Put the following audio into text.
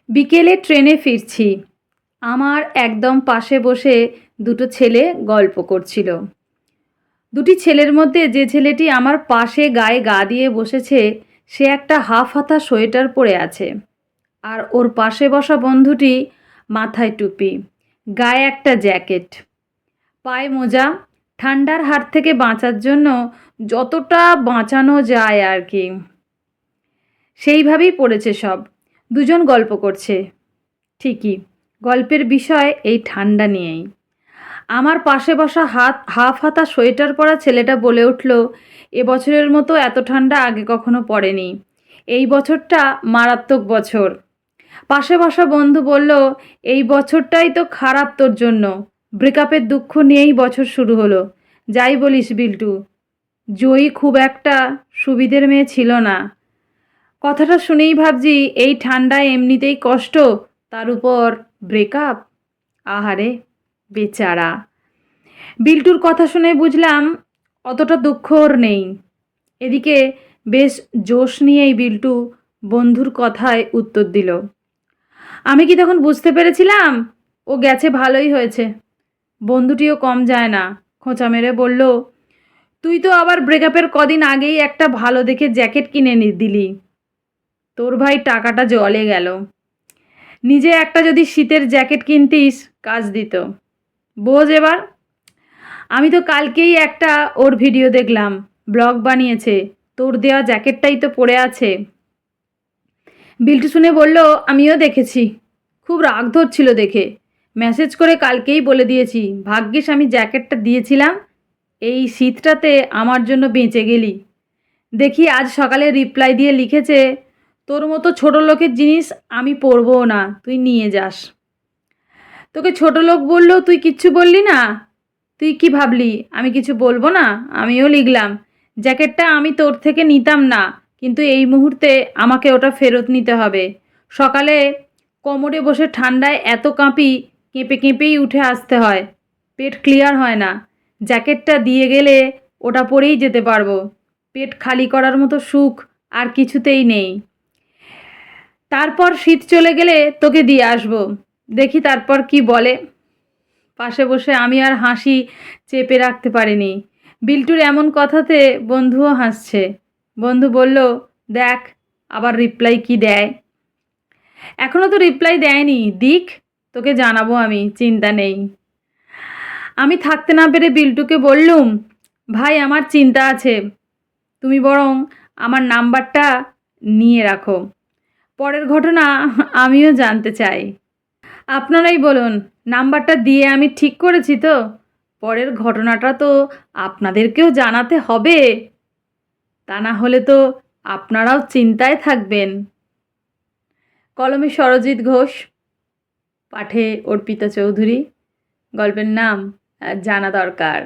বিকেলে ট্রেনে ফিরছি। আমার একদম পাশে বসে দুটো ছেলে গল্প করছিল। দুটি ছেলের মধ্যে যে ছেলেটি আমার পাশে গায়ে গা দিয়ে বসেছে সে একটা হাফ হাতা সোয়েটার পরে আছে, আর ওর পাশে বসা বন্ধুটি মাথায় টুপি, গায়ে একটা জ্যাকেট, পায়ে মোজা, ঠান্ডার হাত থেকে বাঁচার জন্য যতটা বাঁচানো যায় আর কি সেইভাবেই পড়েছে সব। দুজন গল্প করছে, ঠিকই গল্পের বিষয় এই ঠান্ডা নিয়েই। আমার পাশে বসা হাফ হাতা সোয়েটার পরা ছেলেটা বলে উঠল, এবছরের মতো এত ঠান্ডা আগে কখনো পড়েনি, এই বছরটা মারাত্মক বছর। পাশে বসা বন্ধু বলল, এই বছরটাই তো খারাপ তোর জন্য, ব্রেকআপের দুঃখ নিয়েই বছর শুরু হলো। যাই বলিস বিল্টু, জয়ী খুব একটা সুবিধের মেয়ে ছিল না। কথাটা শুনেই ভাবছি এই ঠান্ডায় এমনিতেই কষ্ট, তার উপর ব্রেকআপ। আহারে বেচারা। বিল্টুর কথা শুনে বুঝলাম অতটা দুঃখ ওর নেই। এদিকে বেশ জোশ নিয়েই বিল্টু বন্ধুর কথায় উত্তর দিল। আমি কি তখন বুঝতে পেরেছিলাম ও গেছে, ভালোই হয়েছে। বন্ধুটিও কম যায় না, খোঁচা মেরে বলল, তুই তো আবার ব্রেকআপের কদিন আগেই একটা ভালো দেখে জ্যাকেট কিনে দিলি। তোর ভাই টাকাটা জলে গেল। নিজে একটা যদি শীতের জ্যাকেট কিনতিস কাজ দিত। বোঝ এবার। আমি তো কালকেই একটা ওর ভিডিও দেখলাম, ব্লগ বানিয়েছে, তোর দেওয়া জ্যাকেটটাই তো পরে আছে। বিল্টু শুনে বলল, আমিও দেখেছি, খুব রাগ ধরছিল দেখে, মেসেজ করে কালকেই বলে দিয়েছি, ভাগ্যিস আমি জ্যাকেটটা দিয়েছিলাম, এই শীতটাতে আমার জন্য বেঁচে গেলি। দেখি আজ সকালে রিপ্লাই দিয়ে লিখেছে, তোর মতো ছোটো লোকের জিনিস আমি পরবও না, তুই নিয়ে যাস। তোকে ছোট লোক বললেও তুই কিচ্ছু বললি না। তুই কি ভাবলি আমি কিছু বলবো না? আমিও লিখলাম, জ্যাকেটটা আমি তোর থেকে নিতাম না, কিন্তু এই মুহূর্তে আমাকে ওটা ফেরত নিতে হবে। সকালে কোমরে বসে ঠান্ডায় এত কাঁপি, কেঁপে কেঁপেই উঠে আসতে হয়, পেট ক্লিয়ার হয় না। জ্যাকেটটা দিয়ে গেলে ওটা পরেই যেতে পারবো। পেট খালি করার মতো সুখ আর কিছুতেই নেই। তারপর শীত চলে গেলে তোকে দিয়ে আসবো, দেখি তারপর কি বলে। পাশে বসে আমি আর হাসি চেপে রাখতে পারিনি। বিল্টুর এমন কথাতে বন্ধুও হাসছে। বন্ধু বলল, দেখ আবার রিপ্লাই কি দেয়। এখনও তো রিপ্লাই দেয়নি, দিক, তোকে জানাবো আমি, চিন্তা নেই। আমি থাকতে না পেরে বিল্টুকে বললুম, ভাই আমার চিন্তা আছে, তুমি বরং আমার নাম্বারটা নিয়ে রাখো, পরের ঘটনা আমিও জানতে চাই। আপনারাই বলুন, নাম্বারটা দিয়ে আমি ঠিক করেছি তো? পরের ঘটনাটা তো আপনাদেরকেও জানাতে হবে, তা না হলে তো আপনারাও চিন্তায় থাকবেন। কলমে সরজিৎ ঘোষ, পাঠে অর্পিতা চৌধুরী। গল্পের নাম জানা দরকার।